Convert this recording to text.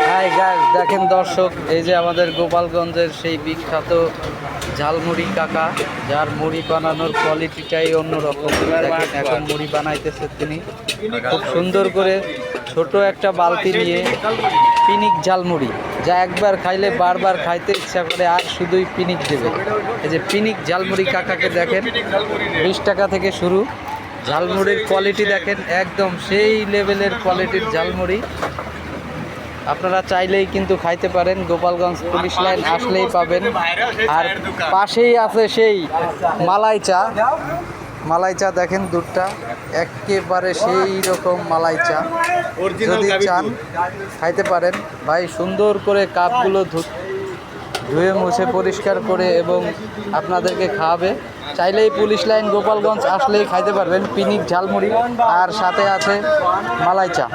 Hi guys, দেখেন দর্শক, এই যে আমাদের গোপালগঞ্জের সেই বিখ্যাত ঝালমুড়ি কাকা, যার মুড়ি বানানোর কোয়ালিটিটাই অন্যরকম। দেখেন এখন মুড়ি বানাইতেছে তিনি খুব সুন্দর করে, ছোট একটা বালতি নিয়ে পিনিক ঝালমুড়ি, যা একবার খাইলে বারবার খাইতে ইচ্ছা করে আর শুধুই পিনিক দেবে। এই যে পিনিক ঝালমুড়ি কাকাকে দেখেন, 20 টাকা থেকে শুরু। ঝালমুড়ির কোয়ালিটি দেখেন, একদম সেই লেভেলের কোয়ালিটির ঝালমুড়ি। আপনারা চাইলেই কিন্তু খাইতে পারেন, গোপালগঞ্জ পুলিশ লাইন আসলেই পাবেন। আর পাশেই আছে সেই মালাই চা। মালাই চা দেখেন, দুধটা একেবারে সেই রকম মালাই চা। যদি চান খাইতে পারেন। ভাই সুন্দর করে কাপগুলো ধুয়ে মুছে পরিষ্কার করে এবং আপনাদেরকে খাওয়াবে। চাইলেই পুলিশ লাইন গোপালগঞ্জ আসলেই খাইতে পারবেন পিনিক ঝালমুড়ি, আর সাথে আছে মালাই চা।